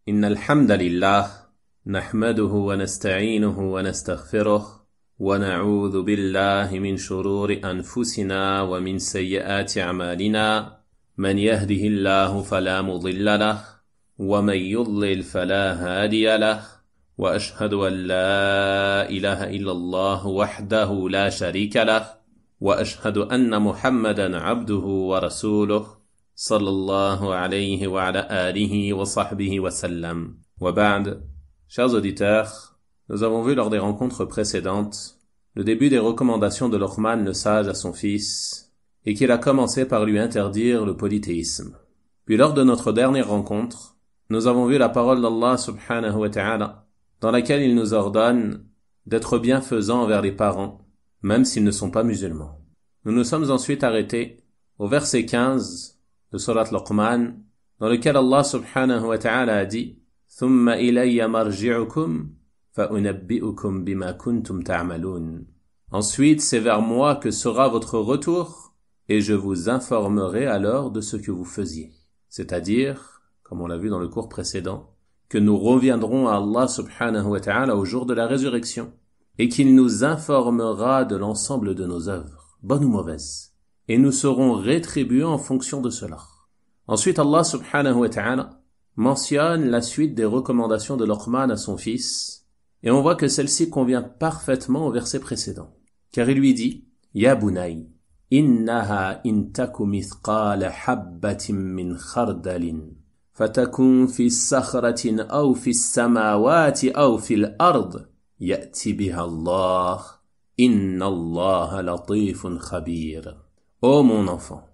إن الحمد لله نحمده ونستعينه ونستغفره ونعوذ بالله من شرور أنفسنا ومن سيئات أعمالنا من يهده الله فلا مضل له ومن يضلل فلا هادي له وأشهد أن لا إله إلا الله وحده لا شريك له وأشهد أن محمدا عبده ورسوله صلى الله عليه وعلى آله وصحبه وسلم. وبعد, chers auditeurs, nous avons vu lors des rencontres précédentes le début des recommandations de Luqman le sage à son fils et qu'il a commencé par lui interdire le polythéisme. Puis lors de notre dernière rencontre, nous avons vu la parole d'Allah subhanahu wa ta'ala dans laquelle il nous ordonne d'être bienfaisants envers les parents, même s'ils ne sont pas musulmans. Nous nous sommes ensuite arrêtés au verset 15 de Surat Luqman, dans lequel Allah subhanahu wa ta'ala a dit ثُمَّ إِلَيَّ مَرْجِعُكُمْ فَأُنَبِّئُكُمْ بِمَا كُنْتُمْ تَعْمَلُونَ. Ensuite, c'est vers moi que sera votre retour, et je vous informerai alors de ce que vous faisiez. C'est-à-dire, comme on l'a vu dans le cours précédent, que nous reviendrons à Allah subhanahu wa ta'ala au jour de la résurrection, et qu'il nous informera de l'ensemble de nos œuvres, bonnes ou mauvaises, et nous serons rétribués en fonction de cela. Ensuite, Allah subhanahu wa ta'ala mentionne la suite des recommandations de Luqman à son fils, et on voit que celle-ci convient parfaitement au verset précédent. Car il lui dit, Ya bunay, innaha in taku mithqala habbatin min khardalin, fatakun fi sakhratin aw fi samawati aw fil ard, ya'ti biha Allah, inna Allah latifun khabir. Ô mon enfant,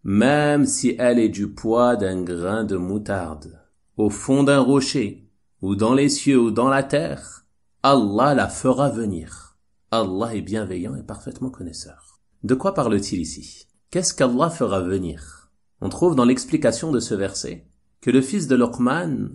même si elle est du poids d'un grain de moutarde, au fond d'un rocher, ou dans les cieux ou dans la terre, Allah la fera venir. Allah est bienveillant et parfaitement connaisseur. De quoi parle-t-il ici? Qu'est-ce qu'Allah fera venir? On trouve dans l'explication de ce verset que le fils de Luqman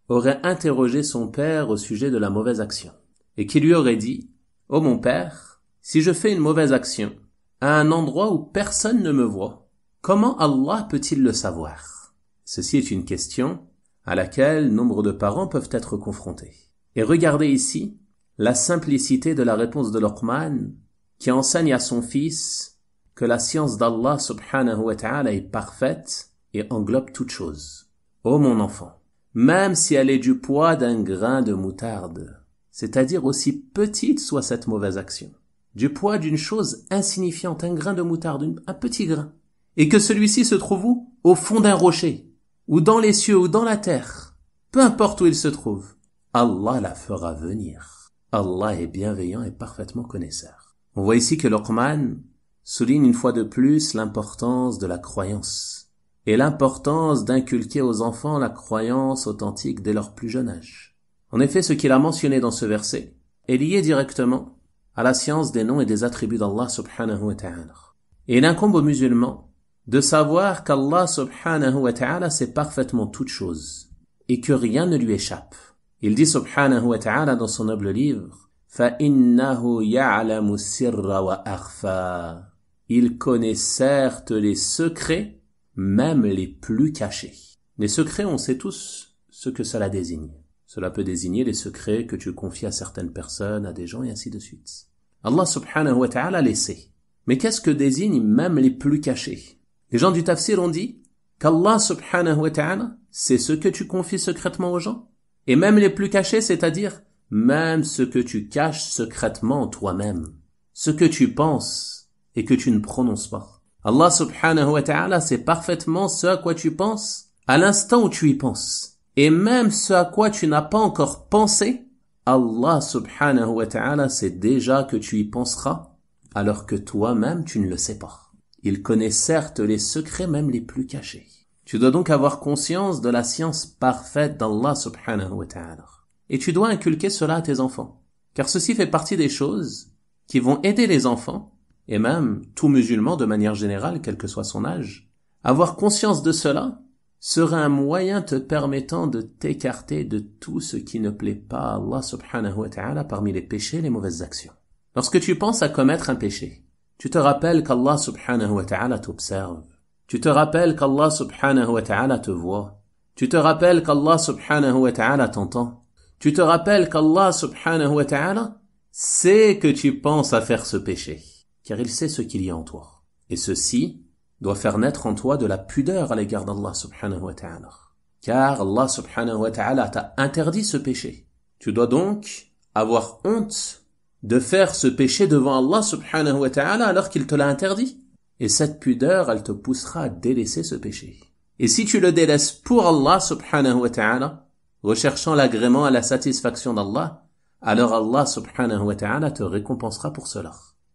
aurait interrogé son père au sujet de la mauvaise action, et qu'il lui aurait dit, « Ô mon père, si je fais une mauvaise action, à un endroit où personne ne me voit, comment Allah peut-il le savoir? » Ceci est une question à laquelle nombre de parents peuvent être confrontés. Et regardez ici la simplicité de la réponse de Luqman qui enseigne à son fils que la science d'Allah subhanahu wa ta'ala est parfaite et englobe toute chose. Ô mon enfant, même si elle est du poids d'un grain de moutarde, c'est-à-dire aussi petite soit cette mauvaise action, du poids d'une chose insignifiante, un grain de moutarde, un petit grain, et que celui-ci se trouve où? Au fond d'un rocher, ou dans les cieux, ou dans la terre, peu importe où il se trouve, Allah la fera venir. Allah est bienveillant et parfaitement connaisseur. On voit ici que Luqman souligne une fois de plus l'importance de la croyance, et l'importance d'inculquer aux enfants la croyance authentique dès leur plus jeune âge. En effet, ce qu'il a mentionné dans ce verset est lié directement à la science des noms et des attributs d'Allah subhanahu wa ta'ala. Et il incombe aux musulmans de savoir qu'Allah subhanahu wa ta'ala sait parfaitement toutes choses et que rien ne lui échappe. Il dit subhanahu wa ta'ala dans son noble livre فَإِنَّهُ يَعْلَمُ السِّرَّ وَأَخْفَى. Il connaît certes les secrets, même les plus cachés. Les secrets, on sait tous ce que cela désigne. Cela peut désigner les secrets que tu confies à certaines personnes, à des gens et ainsi de suite. Allah subhanahu wa ta'ala les sait. Mais qu'est-ce que désignent même les plus cachés? Les gens du tafsir ont dit qu'Allah subhanahu wa ta'ala sait ce que tu confies secrètement aux gens. Et même les plus cachés, c'est-à-dire même ce que tu caches secrètement en toi-même. Ce que tu penses et que tu ne prononces pas. Allah subhanahu wa ta'ala sait parfaitement ce à quoi tu penses à l'instant où tu y penses. Et même ce à quoi tu n'as pas encore pensé, Allah subhanahu wa ta'ala sait déjà que tu y penseras, alors que toi-même tu ne le sais pas. Il connaît certes les secrets même les plus cachés. Tu dois donc avoir conscience de la science parfaite d'Allah subhanahu wa ta'ala. Et tu dois inculquer cela à tes enfants. Car ceci fait partie des choses qui vont aider les enfants, et même tout musulman de manière générale, quel que soit son âge. Avoir conscience de cela sera un moyen te permettant de t'écarter de tout ce qui ne plaît pas à Allah subhanahu wa ta'ala parmi les péchés et les mauvaises actions. Lorsque tu penses à commettre un péché, tu te rappelles qu'Allah subhanahu wa ta'ala t'observe. Tu te rappelles qu'Allah subhanahu wa ta'ala te voit. Tu te rappelles qu'Allah subhanahu wa ta'ala t'entend. Tu te rappelles qu'Allah subhanahu wa ta'ala sait que tu penses à faire ce péché, car il sait ce qu'il y a en toi. Et ceci doit faire naître en toi de la pudeur à l'égard d'Allah subhanahu wa ta'ala. Car Allah subhanahu wa ta'ala t'a interdit ce péché. Tu dois donc avoir honte de faire ce péché devant Allah subhanahu wa ta'ala alors qu'il te l'a interdit. Et cette pudeur, elle te poussera à délaisser ce péché. Et si tu le délaisses pour Allah subhanahu wa ta'ala, recherchant l'agrément et la satisfaction d'Allah, alors Allah subhanahu wa ta'ala te récompensera pour cela.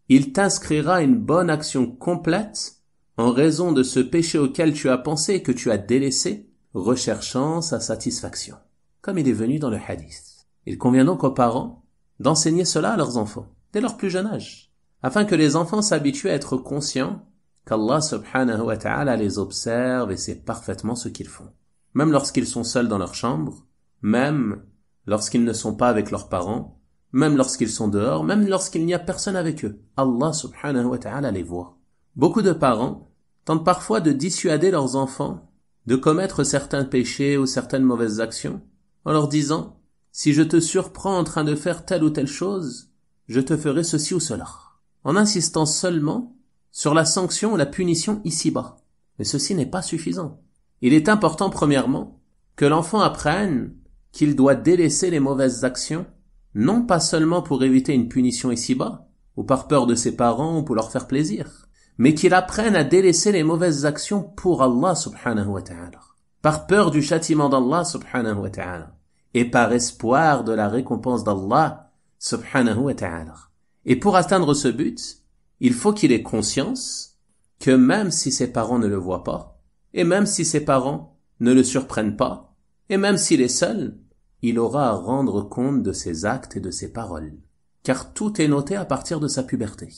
Il t'inscrira une bonne action complète en raison de ce péché auquel tu as pensé et que tu as délaissé, recherchant sa satisfaction. Comme il est venu dans le hadith. Il convient donc aux parents d'enseigner cela à leurs enfants, dès leur plus jeune âge, afin que les enfants s'habituent à être conscients qu'Allah subhanahu wa ta'ala les observe et sait parfaitement ce qu'ils font. Même lorsqu'ils sont seuls dans leur chambre, même lorsqu'ils ne sont pas avec leurs parents, même lorsqu'ils sont dehors, même lorsqu'il n'y a personne avec eux. Allah subhanahu wa ta'ala les voit. Beaucoup de parents tentent parfois de dissuader leurs enfants de commettre certains péchés ou certaines mauvaises actions en leur disant « Si je te surprends en train de faire telle ou telle chose, je te ferai ceci ou cela », en insistant seulement sur la sanction ou la punition ici-bas. Mais ceci n'est pas suffisant. Il est important, premièrement, que l'enfant apprenne qu'il doit délaisser les mauvaises actions, non pas seulement pour éviter une punition ici-bas, ou par peur de ses parents ou pour leur faire plaisir, mais qu'il apprenne à délaisser les mauvaises actions pour Allah subhanahu wa ta'ala, par peur du châtiment d'Allah subhanahu wa ta'ala, et par espoir de la récompense d'Allah subhanahu wa ta'ala. Et pour atteindre ce but, il faut qu'il ait conscience que même si ses parents ne le voient pas, et même si ses parents ne le surprennent pas, et même s'il est seul, il aura à rendre compte de ses actes et de ses paroles, car tout est noté à partir de sa puberté.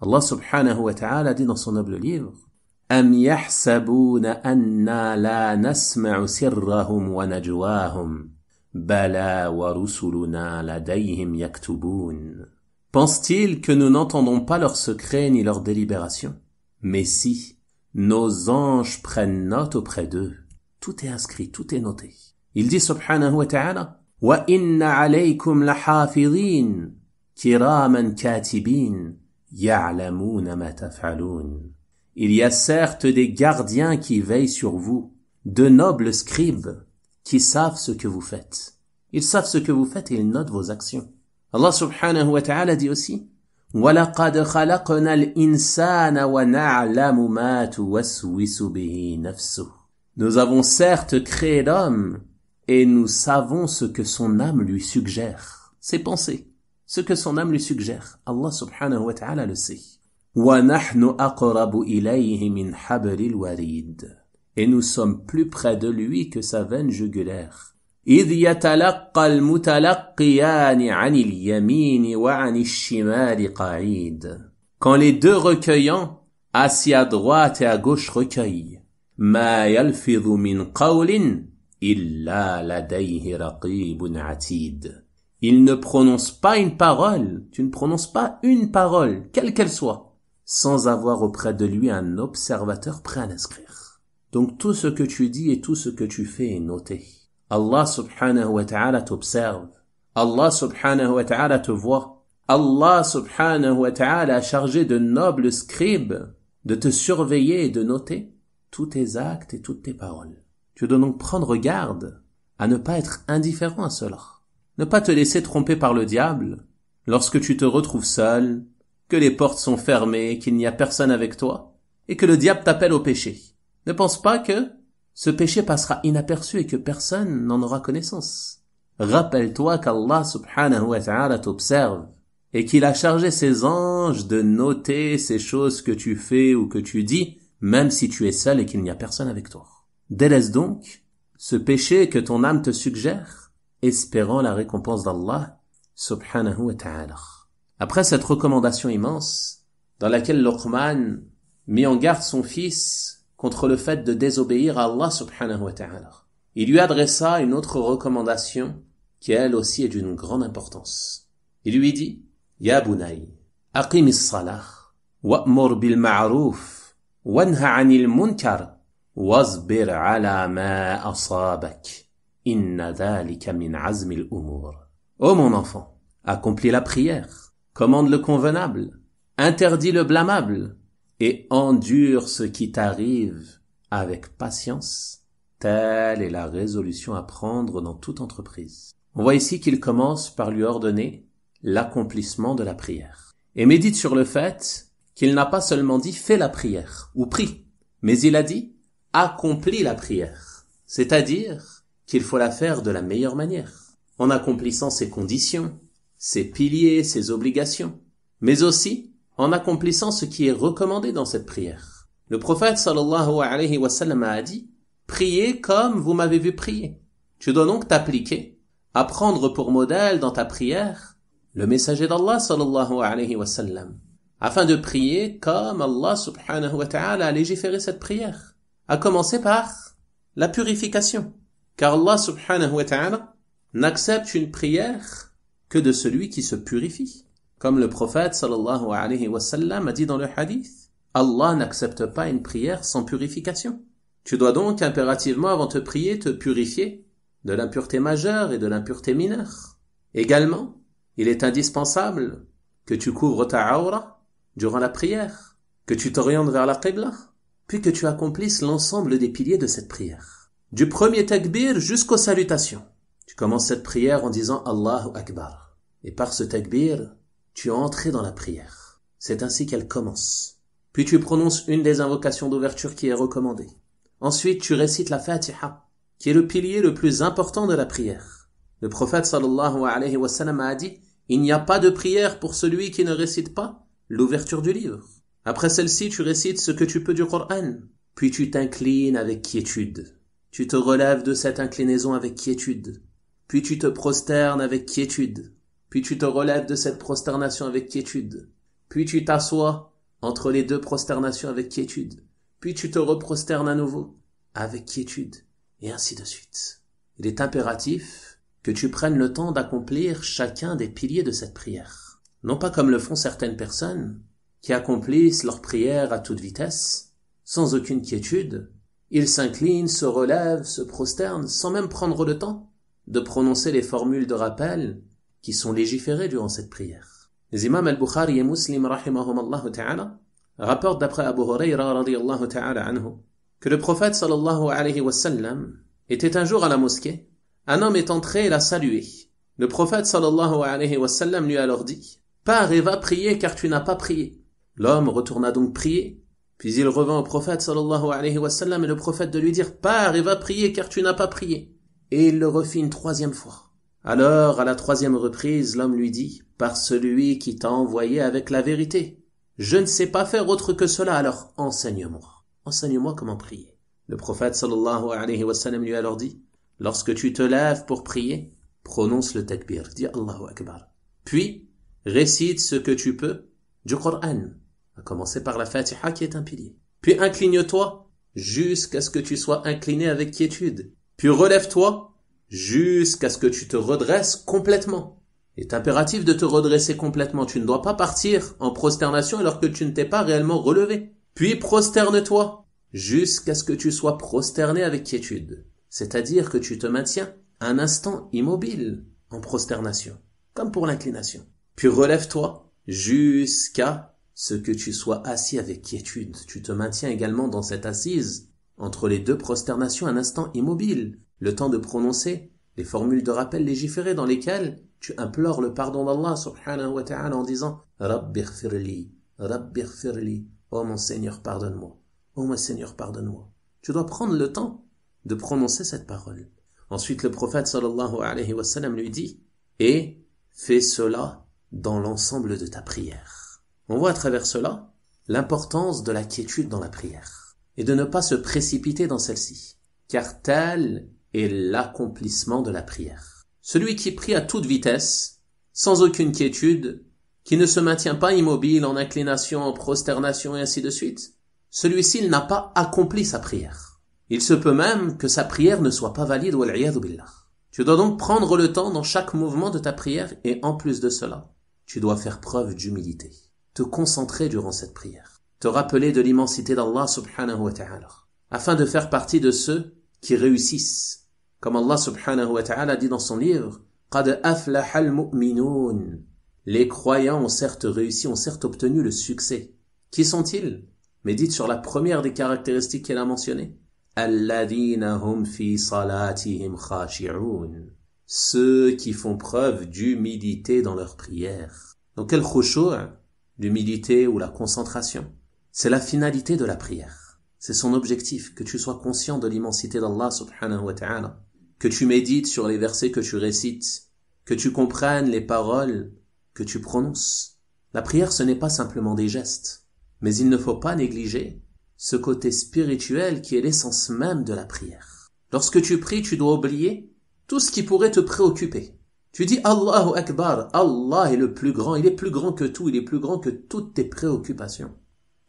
Allah subhanahu wa ta'ala dit dans son noble livre « Am yahsabuna anna la nasma'u sirrahum wa najwahum, bala wa rusuluna ladayhim yaktubun » Pense-t-il que nous n'entendons pas leurs secrets ni leurs délibérations? Mais si, nos anges prennent note auprès d'eux. Tout est inscrit, tout est noté. Il dit subhanahu wa ta'ala wa inna alaykum lahafidhin kiraman katibin ya'lamuna ma taf'alun. Il y a certes des gardiens qui veillent sur vous, de nobles scribes qui savent ce que vous faites. Ils savent ce que vous faites et ils notent vos actions. Allah subhanahu wa ta'ala dit aussi وَلَقَدْ خَلَقْنَا الْإِنسَانَ وَنَعْلَمُ مَا تُوَسْوِسُ بِهِ نَفْسُهُ. Nous avons certes créé l'homme et nous savons ce que son âme lui suggère. Ses pensées, ce que son âme lui suggère. Allah subhanahu wa ta'ala le sait. وَنَحْنُ أَقْرَبُ إِلَيْهِ مِنْ حَبْلِ الْوَرِيدِ. Et nous sommes plus près de lui que sa veine jugulaire. إِذْ يَتَلَقَّى الْمُتَلَقِّيَانِ عَنِ الْيَمِينِ وَعَنِ الشِّمَالِ قَعِيدٌ. Quand les deux recueillants, assis à droite et à gauche, recueillent. مَا يَلْفِظُ مِنْ قَوْلٍ إِلَّا لَدَيْهِ رَقِيبٌ عَتِيدٌ. Il ne prononce pas une parole, tu ne prononces pas une parole, quelle qu'elle soit, sans avoir auprès de lui un observateur prêt à l'inscrire. Donc tout ce que tu dis et tout ce que tu fais est noté. Allah subhanahu wa ta'ala t'observe. Allah subhanahu wa ta'ala te voit. Allah subhanahu wa ta'ala a chargé de nobles scribes de te surveiller et de noter tous tes actes et toutes tes paroles. Tu dois donc prendre garde à ne pas être indifférent à cela. Ne pas te laisser tromper par le diable lorsque tu te retrouves seul, que les portes sont fermées, qu'il n'y a personne avec toi, et que le diable t'appelle au péché. Ne pense pas que ce péché passera inaperçu et que personne n'en aura connaissance. Rappelle-toi qu'Allah subhanahu wa ta'ala t'observe et qu'il a chargé ses anges de noter ces choses que tu fais ou que tu dis, même si tu es seul et qu'il n'y a personne avec toi. Délaisse donc ce péché que ton âme te suggère, espérant la récompense d'Allah subhanahu wa ta'ala. Après cette recommandation immense, dans laquelle Luqman mit en garde son fils contre le fait de désobéir à Allah subhanahu wa ta'ala, il lui adressa une autre recommandation qui elle aussi est d'une grande importance. Il lui dit Ya bunay, aqim as-salah, wa'mur bil ma'ruf, wanha 'anil munkar, واصبر على ما أصابك إن ذلك من عزم الأمور. Ô mon enfant, accomplis la prière, commande le convenable, interdis le blâmable et endure ce qui t'arrive avec patience. Telle est la résolution à prendre dans toute entreprise. On voit ici qu'il commence par lui ordonner l'accomplissement de la prière. Et médite sur le fait qu'il n'a pas seulement dit « fais la prière » ou « prie », mais il a dit « accomplis la prière », c'est-à-dire qu'il faut la faire de la meilleure manière, en accomplissant ses conditions, ses piliers, ses obligations, mais aussi en accomplissant ce qui est recommandé dans cette prière. Le prophète sallallahu alayhi wa sallam a dit « priez comme vous m'avez vu prier ». Tu dois donc t'appliquer à prendre pour modèle dans ta prière le messager d'Allah sallallahu alayhi wa sallam, afin de prier comme Allah subhanahu wa ta'ala a légiféré cette prière, à commencer par la purification, car Allah subhanahu wa ta'ala n'accepte une prière que de celui qui se purifie. Comme le prophète sallallahu alayhi wa sallam a dit dans le hadith, Allah n'accepte pas une prière sans purification. Tu dois donc impérativement avant de prier te purifier de l'impureté majeure et de l'impureté mineure. Également, il est indispensable que tu couvres ta aura durant la prière, que tu t'orientes vers la qibla, puis que tu accomplisses l'ensemble des piliers de cette prière. Du premier takbir jusqu'aux salutations. Tu commences cette prière en disant Allahu Akbar. Et par ce takbir, tu es entré dans la prière. C'est ainsi qu'elle commence. Puis tu prononces une des invocations d'ouverture qui est recommandée. Ensuite, tu récites la Fatiha, qui est le pilier le plus important de la prière. Le prophète sallallahu alayhi wa sallam a dit « Il n'y a pas de prière pour celui qui ne récite pas l'ouverture du livre. » Après celle-ci, tu récites ce que tu peux du Coran. Puis tu t'inclines avec quiétude. Tu te relèves de cette inclinaison avec quiétude. Puis tu te prosternes avec quiétude. Puis tu te relèves de cette prosternation avec quiétude. Puis tu t'assois entre les deux prosternations avec quiétude. Puis tu te reprosternes à nouveau avec quiétude. Et ainsi de suite. Il est impératif que tu prennes le temps d'accomplir chacun des piliers de cette prière. Non pas comme le font certaines personnes qui accomplissent leur prière à toute vitesse, sans aucune quiétude. Ils s'inclinent, se relèvent, se prosternent, sans même prendre le temps de prononcer les formules de rappel qui sont légiférées durant cette prière. Les imams al-Bukhari et Muslim rahimahumallahu ta'ala rapportent d'après Abu Hurayra radiyallahu ta'ala anhu que le prophète sallallahu alayhi wa sallam était un jour à la mosquée. Un homme est entré et l'a salué. Le prophète sallallahu alayhi wa sallam lui a alors dit « Pars et va prier car tu n'as pas prié ». L'homme retourna donc prier, puis il revint au prophète sallallahu alayhi wa sallam et le prophète de lui dire « Pars et va prier car tu n'as pas prié ». Et il le refit une troisième fois. Alors, à la troisième reprise, l'homme lui dit « Par celui qui t'a envoyé avec la vérité, je ne sais pas faire autre que cela, alors enseigne-moi. Enseigne-moi comment prier. » Le prophète sallallahu alayhi wa sallam lui a alors dit « Lorsque tu te lèves pour prier, prononce le takbir, dis Allahu Akbar. Puis, récite ce que tu peux du Coran, à commencer par la Fatiha qui est un pilier. Puis incline-toi jusqu'à ce que tu sois incliné avec quiétude. Puis relève-toi jusqu'à ce que tu te redresses complètement. Il est impératif de te redresser complètement. Tu ne dois pas partir en prosternation alors que tu ne t'es pas réellement relevé. Puis prosterne-toi jusqu'à ce que tu sois prosterné avec quiétude. C'est-à-dire que tu te maintiens un instant immobile en prosternation, comme pour l'inclination. Puis relève-toi jusqu'à ce que tu sois assis avec quiétude. Tu te maintiens également dans cette assise entre les deux prosternations un instant immobile, le temps de prononcer les formules de rappel légiférées dans lesquelles tu implores le pardon d'Allah subhanahu wa ta'ala en disant « Rabbighfirli, Rabbighfirli » Oh mon Seigneur, pardonne-moi. Oh mon Seigneur, pardonne-moi. Tu dois prendre le temps de prononcer cette parole. Ensuite, le prophète sallallahu alayhi wa sallam lui dit « Et fais cela dans l'ensemble de ta prière. » On voit à travers cela l'importance de la quiétude dans la prière et de ne pas se précipiter dans celle-ci, car tel est l'accomplissement de la prière. Celui qui prie à toute vitesse, sans aucune quiétude, qui ne se maintient pas immobile en inclination, en prosternation et ainsi de suite, celui-ci il n'a pas accompli sa prière. Il se peut même que sa prière ne soit pas valide, wal-'iyadhu billah. Tu dois donc prendre le temps dans chaque mouvement de ta prière et en plus de cela, tu dois faire preuve d'humilité, te concentrer durant cette prière, te rappeler de l'immensité d'Allah subhanahu wa ta'ala. afin de faire partie de ceux qui réussissent. Comme Allah subhanahu wa ta'ala dit dans son livre, قَدْ أَفْلَحَ الْمُؤْمِنُونَ. Les croyants ont certes réussi, ont certes obtenu le succès. Qui sont-ils? Médite sur la première des caractéristiques qu'elle a mentionnées. الَّذِينَ هُمْ فِي صَلَاتِهِمْ خَاشِعُونَ. Ceux qui font preuve d'humilité dans leur prière. Donc quel khushu', l'humilité ou la concentration, c'est la finalité de la prière. C'est son objectif, que tu sois conscient de l'immensité d'Allah subhanahu wa ta'ala, que tu médites sur les versets que tu récites, que tu comprennes les paroles que tu prononces. La prière, ce n'est pas simplement des gestes, mais il ne faut pas négliger ce côté spirituel qui est l'essence même de la prière. Lorsque tu pries, tu dois oublier tout ce qui pourrait te préoccuper. Tu dis Allahu Akbar, Allah est le plus grand, il est plus grand que tout, il est plus grand que toutes tes préoccupations.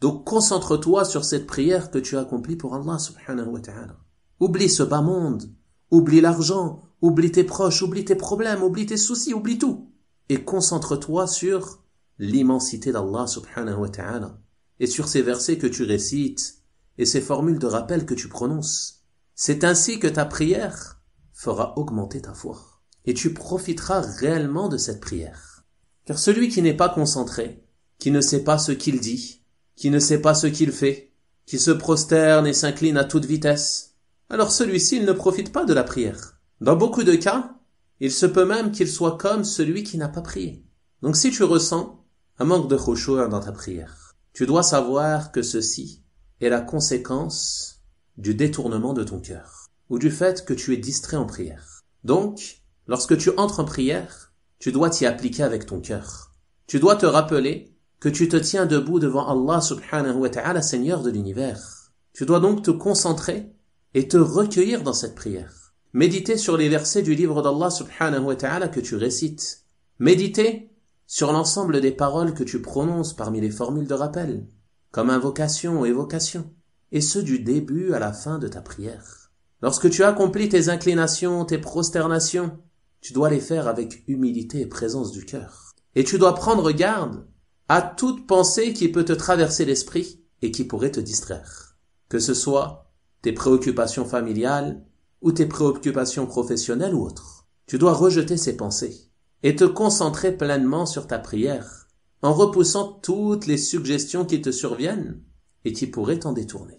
Donc concentre-toi sur cette prière que tu accomplis pour Allah subhanahu wa ta'ala. Oublie ce bas monde, oublie l'argent, oublie tes proches, oublie tes problèmes, oublie tes soucis, oublie tout. Et concentre-toi sur l'immensité d'Allah subhanahu wa ta'ala et sur ces versets que tu récites et ces formules de rappel que tu prononces. C'est ainsi que ta prière fera augmenter ta foi. Et tu profiteras réellement de cette prière. Car celui qui n'est pas concentré, qui ne sait pas ce qu'il dit, qui ne sait pas ce qu'il fait, qui se prosterne et s'incline à toute vitesse, alors celui-ci, il ne profite pas de la prière. Dans beaucoup de cas, il se peut même qu'il soit comme celui qui n'a pas prié. Donc si tu ressens un manque de khushu' dans ta prière, tu dois savoir que ceci est la conséquence du détournement de ton cœur, ou du fait que tu es distrait en prière. Donc, lorsque tu entres en prière, tu dois t'y appliquer avec ton cœur. Tu dois te rappeler que tu te tiens debout devant Allah subhanahu wa ta'ala, Seigneur de l'univers. Tu dois donc te concentrer et te recueillir dans cette prière. Méditer sur les versets du livre d'Allah subhanahu wa ta'ala que tu récites. Méditer sur l'ensemble des paroles que tu prononces parmi les formules de rappel, comme invocation ou évocation, et ce du début à la fin de ta prière. Lorsque tu accomplis tes inclinations, tes prosternations, tu dois les faire avec humilité et présence du cœur. Et tu dois prendre garde à toute pensée qui peut te traverser l'esprit et qui pourrait te distraire. Que ce soit tes préoccupations familiales ou tes préoccupations professionnelles ou autres. Tu dois rejeter ces pensées et te concentrer pleinement sur ta prière en repoussant toutes les suggestions qui te surviennent et qui pourraient t'en détourner.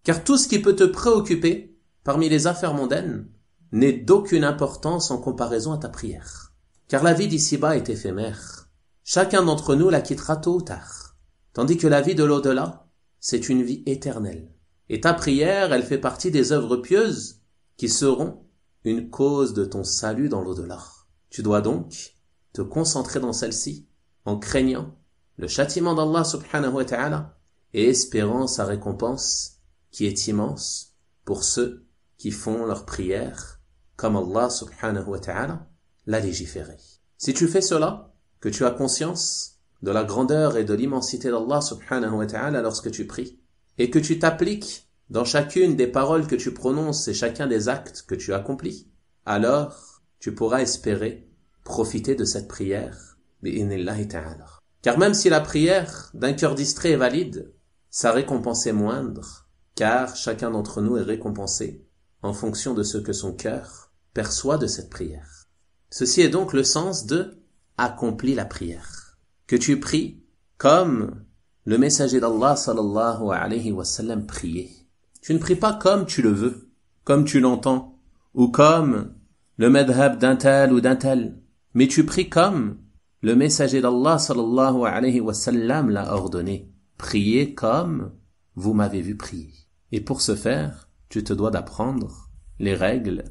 Car tout ce qui peut te préoccuper parmi les affaires mondaines n'est d'aucune importance en comparaison à ta prière. Car la vie d'ici-bas est éphémère. Chacun d'entre nous la quittera tôt ou tard. Tandis que la vie de l'au-delà, c'est une vie éternelle. Et ta prière, elle fait partie des œuvres pieuses qui seront une cause de ton salut dans l'au-delà. Tu dois donc te concentrer dans celle-ci en craignant le châtiment d'Allah subhanahu wa ta'ala et espérant sa récompense qui est immense pour ceux qui font leur prière comme Allah subhanahu wa ta'ala l'a légiféré. Si tu fais cela, que tu as conscience de la grandeur et de l'immensité d'Allah subhanahu wa ta'ala lorsque tu pries, et que tu t'appliques dans chacune des paroles que tu prononces et chacun des actes que tu accomplis, alors tu pourras espérer profiter de cette prière, bi'idhnillahi ta'ala. Car même si la prière d'un cœur distrait est valide, sa récompense est moindre, car chacun d'entre nous est récompensé en fonction de ce que son cœur perçoit de cette prière. Ceci est donc le sens de accomplis la prière. Que tu pries comme le messager d'Allah sallallahu alayhi wa sallam priait. Tu ne pries pas comme tu le veux, comme tu l'entends, ou comme le madhab d'un tel ou d'un tel, mais tu pries comme le messager d'Allah sallallahu alayhi wa sallam l'a ordonné. Priez comme vous m'avez vu prier. Et pour ce faire, tu te dois d'apprendre les règles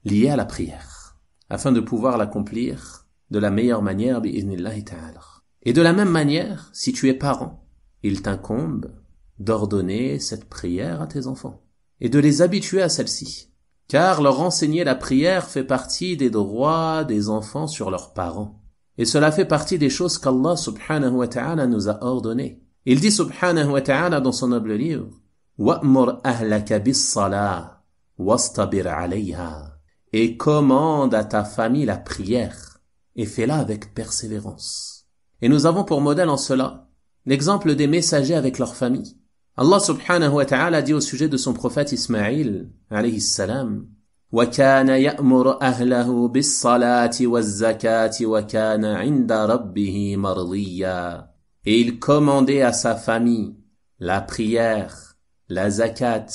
liées à la prière, afin de pouvoir l'accomplir de la meilleure manière, bi'idhnillahi ta'ala. Et de la même manière, si tu es parent, il t'incombe d'ordonner cette prière à tes enfants, et de les habituer à celle-ci, car leur enseigner la prière fait partie des droits des enfants sur leurs parents. Et cela fait partie des choses qu'Allah subhanahu wa ta'ala nous a ordonnées. Il dit subhanahu wa ta'ala dans son noble livre, وَأْمُرْ أَهْلَكَ بِالصَّلَاةِ وَاسْتَبِرْ عَلَيْهَا. Et commande à ta famille la prière, et fais-la avec persévérance. Et nous avons pour modèle en cela l'exemple des messagers avec leur famille, Allah subhanahu wa ta'ala dit au sujet de son prophète Ismaïl, alayhi salam, وَكَانَ يَأْمُرُ أَهْلَهُ بِالصَّلَاةِ وَالزَّكَاةِ وَكَانَ عِنْدَ رَبِّهِ مَرْضِيًّا. Et il commandait à sa famille la prière, la zakat,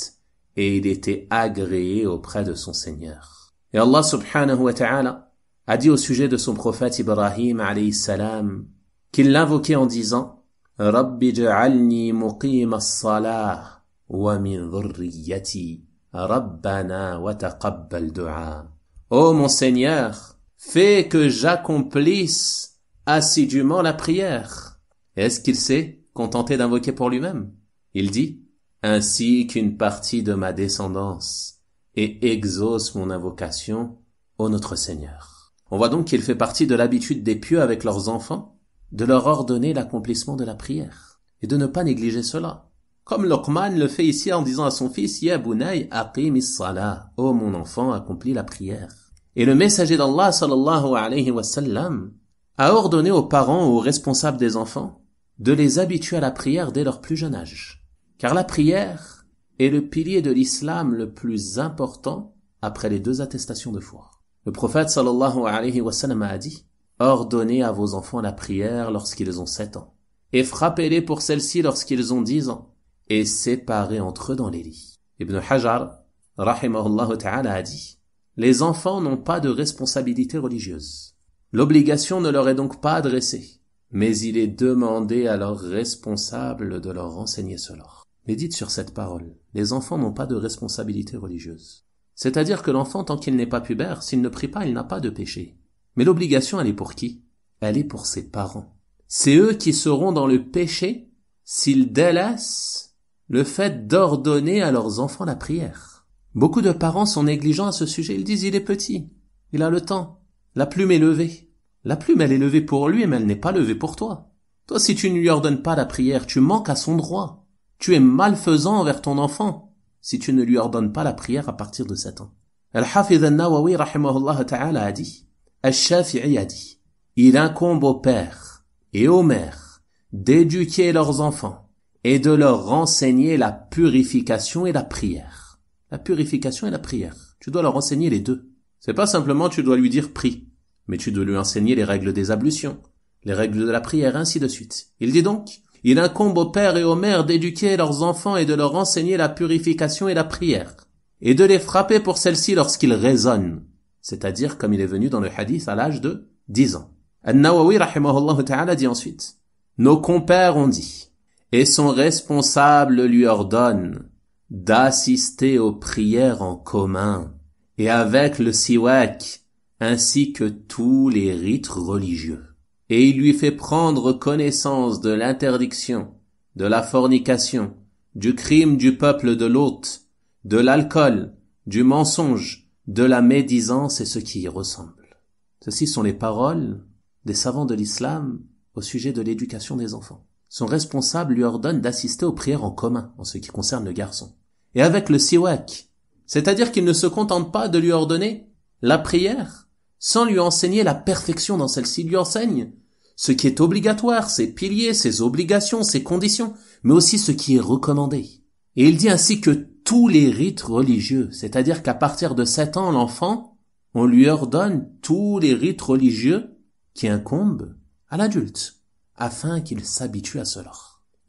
et il était agréé auprès de son Seigneur. Et Allah subhanahu wa ta'ala a dit au sujet de son prophète Ibrahim alayhi salam qu'il l'invoquait en disant Rabbi ij'alni muqima as-salah wa min dhurriyyati Rabbana wa taqabbal du'a. Ô mon Seigneur, fais que j'accomplisse assidûment la prière. Est-ce qu'il s'est contenté d'invoquer pour lui-même? Il dit ainsi qu'une partie de ma descendance et exauce mon invocation ô notre Seigneur. On voit donc qu'il fait partie de l'habitude des pieux avec leurs enfants de leur ordonner l'accomplissement de la prière et de ne pas négliger cela. Comme Luqman le fait ici en disant à son fils Ya bunay aqim as-salah, ô mon enfant, accomplis la prière. Et le messager d'Allah sallallahu alayhi wa sallam a ordonné aux parents ou aux responsables des enfants de les habituer à la prière dès leur plus jeune âge. Car la prière est le pilier de l'islam le plus important après les 2 attestations de foi. Le prophète sallallahu alayhi wa sallam a dit ordonnez à vos enfants la prière lorsqu'ils ont 7 ans et frappez-les pour celle-ci lorsqu'ils ont 10 ans et séparez entre eux dans les lits. Ibn Hajar rahimahullah ta'ala a dit les enfants n'ont pas de responsabilité religieuse. L'obligation ne leur est donc pas adressée, mais il est demandé à leurs responsables de leur enseigner cela. Médite sur cette parole. Les enfants n'ont pas de responsabilité religieuse. C'est-à-dire que l'enfant, tant qu'il n'est pas pubère, s'il ne prie pas, il n'a pas de péché. Mais l'obligation, elle est pour qui? Elle est pour ses parents. C'est eux qui seront dans le péché s'ils délaissent le fait d'ordonner à leurs enfants la prière. Beaucoup de parents sont négligents à ce sujet. Ils disent, il est petit, il a le temps, la plume est levée. La plume, elle est levée pour lui, mais elle n'est pas levée pour toi. Toi, si tu ne lui ordonnes pas la prière, tu manques à son droit. Tu es malfaisant envers ton enfant si tu ne lui ordonnes pas la prière à partir de 7 ans. Al-Hafiz al-Nawawi rahimahullah ta'ala a dit, Al-Shafi'i a dit, il incombe aux pères et aux mères d'éduquer leurs enfants et de leur renseigner la purification et la prière. La purification et la prière. Tu dois leur enseigner les deux. C'est pas simplement tu dois lui dire prie, mais tu dois lui enseigner les règles des ablutions, les règles de la prière, ainsi de suite. Il dit donc, il incombe aux pères et aux mères d'éduquer leurs enfants et de leur enseigner la purification et la prière, et de les frapper pour celle-ci lorsqu'ils raisonnent, c'est-à-dire comme il est venu dans le hadith à l'âge de 10 ans. An-Nawawi rahimahullah ta'ala dit ensuite, nos compères ont dit, et son responsable lui ordonne d'assister aux prières en commun, et avec le siwak, ainsi que tous les rites religieux. Et il lui fait prendre connaissance de l'interdiction, de la fornication, du crime du peuple de l'hôte, de l'alcool, du mensonge, de la médisance et ce qui y ressemble. Ceci sont les paroles des savants de l'islam au sujet de l'éducation des enfants. Son responsable lui ordonne d'assister aux prières en commun en ce qui concerne le garçon. Et avec le siwak, c'est-à-dire qu'il ne se contente pas de lui ordonner la prière, sans lui enseigner la perfection dans celle-ci. Il lui enseigne ce qui est obligatoire, ses piliers, ses obligations, ses conditions, mais aussi ce qui est recommandé. Et il dit ainsi que tous les rites religieux, c'est-à-dire qu'à partir de 7 ans, l'enfant, on lui ordonne tous les rites religieux qui incombent à l'adulte, afin qu'il s'habitue à cela.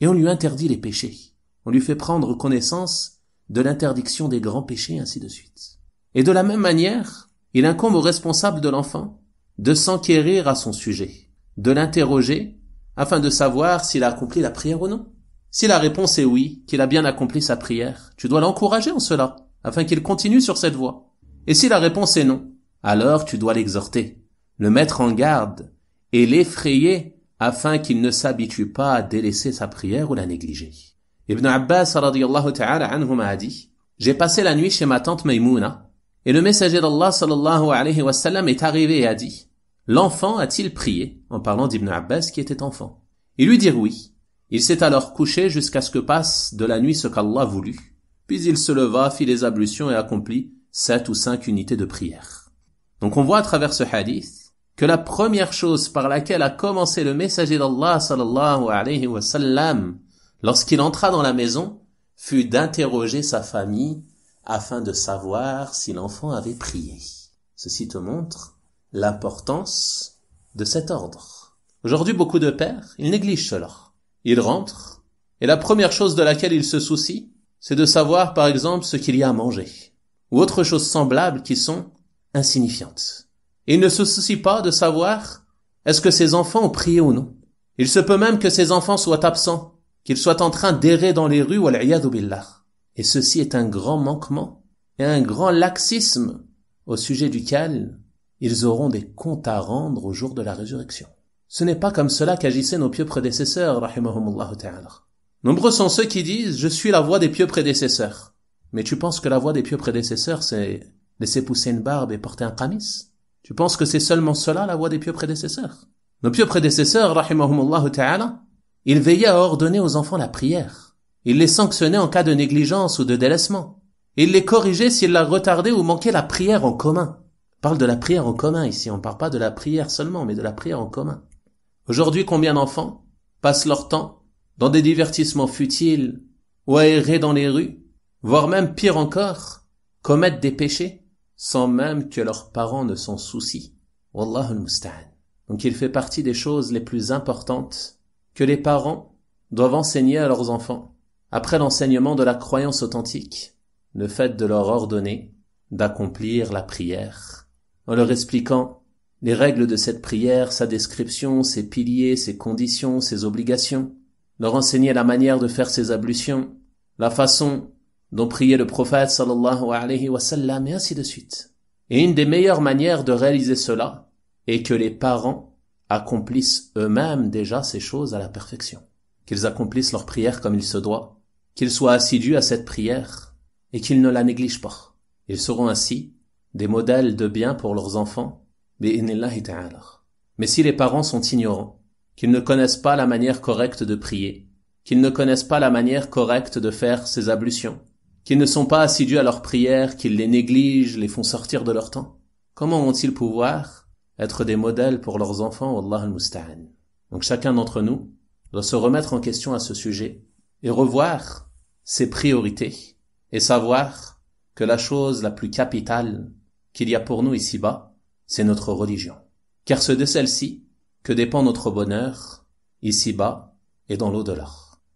Et on lui interdit les péchés. On lui fait prendre connaissance de l'interdiction des grands péchés, ainsi de suite. Et de la même manière, il incombe au responsable de l'enfant de s'enquérir à son sujet, de l'interroger afin de savoir s'il a accompli la prière ou non. Si la réponse est oui, qu'il a bien accompli sa prière, tu dois l'encourager en cela, afin qu'il continue sur cette voie. Et si la réponse est non, alors tu dois l'exhorter, le mettre en garde et l'effrayer afin qu'il ne s'habitue pas à délaisser sa prière ou la négliger. Ibn Abbas radiyallahu ta'ala anhuma a dit, j'ai passé la nuit chez ma tante Maïmouna, et le messager d'Allah sallallahu alayhi wa sallam est arrivé et a dit, l'enfant a-t-il prié, en parlant d'Ibn Abbas qui était enfant? Ils lui dirent oui. Il s'est alors couché jusqu'à ce que passe de la nuit ce qu'Allah voulut. Puis il se leva, fit les ablutions et accomplit 7 ou 5 unités de prière. Donc on voit à travers ce hadith que la première chose par laquelle a commencé le messager d'Allah sallallahu alayhi wa sallam lorsqu'il entra dans la maison, fut d'interroger sa famille afin de savoir si l'enfant avait prié. Ceci te montre l'importance de cet ordre. Aujourd'hui, beaucoup de pères, ils négligent cela. Ils rentrent, et la première chose de laquelle ils se soucient, c'est de savoir, par exemple, ce qu'il y a à manger, ou autre chose semblable qui sont insignifiantes. Et ils ne se soucient pas de savoir est-ce que ces enfants ont prié ou non. Il se peut même que ces enfants soient absents, qu'ils soient en train d'errer dans les rues, wal-'iyadhu billah. Et ceci est un grand manquement et un grand laxisme au sujet duquel ils auront des comptes à rendre au jour de la résurrection. Ce n'est pas comme cela qu'agissaient nos pieux prédécesseurs, rahimahumullah ta'ala. Nombreux sont ceux qui disent « je suis la voie des pieux prédécesseurs ». Mais tu penses que la voie des pieux prédécesseurs, c'est laisser pousser une barbe et porter un qamis? Tu penses que c'est seulement cela la voie des pieux prédécesseurs? Nos pieux prédécesseurs, rahimahumullah ta'ala, ils veillaient à ordonner aux enfants la prière. Ils les sanctionnaient en cas de négligence ou de délaissement. Ils les corrigeaient s'ils la retardaient ou manquaient la prière en commun. On parle de la prière en commun ici, on ne parle pas de la prière seulement, mais de la prière en commun. Aujourd'hui, combien d'enfants passent leur temps dans des divertissements futiles ou à errer dans les rues, voire même pire encore, commettent des péchés sans même que leurs parents ne s'en soucient. Wallahu al-musta'an. Donc il fait partie des choses les plus importantes que les parents doivent enseigner à leurs enfants. Après l'enseignement de la croyance authentique, le fait de leur ordonner d'accomplir la prière, en leur expliquant les règles de cette prière, sa description, ses piliers, ses conditions, ses obligations, leur enseigner la manière de faire ses ablutions, la façon dont priait le prophète sallallahu alayhi wa sallam, et ainsi de suite. Et une des meilleures manières de réaliser cela est que les parents accomplissent eux-mêmes déjà ces choses à la perfection, qu'ils accomplissent leur prière comme il se doit, qu'ils soient assidus à cette prière et qu'ils ne la négligent pas. Ils seront ainsi des modèles de bien pour leurs enfants, bi'idhnillahi ta'ala. Mais si les parents sont ignorants, qu'ils ne connaissent pas la manière correcte de prier, qu'ils ne connaissent pas la manière correcte de faire ces ablutions, qu'ils ne sont pas assidus à leurs prières, qu'ils les négligent, les font sortir de leur temps, comment vont-ils pouvoir être des modèles pour leurs enfants, wallah al-musta'an? Donc chacun d'entre nous doit se remettre en question à ce sujet et revoir ses priorités et savoir que la chose la plus capitale qu'il y a pour nous ici-bas, c'est notre religion. Car c'est de celle-ci que dépend notre bonheur, ici-bas et dans l'au-delà.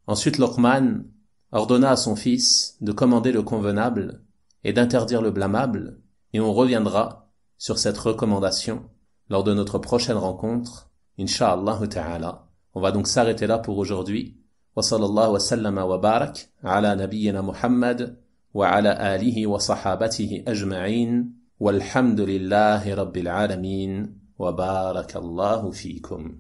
Ensuite, Luqman ordonna à son fils de commander le convenable et d'interdire le blâmable, et on reviendra sur cette recommandation lors de notre prochaine rencontre, incha'Allah ta'ala. On va donc s'arrêter là pour aujourd'hui. Wa sallallahu wa sallama wa barak ala nabiyyina Muhammad wa ala alihi wa sahabatihi ajma'in walhamdulillahi rabbil alamin wa barakallahu fikum.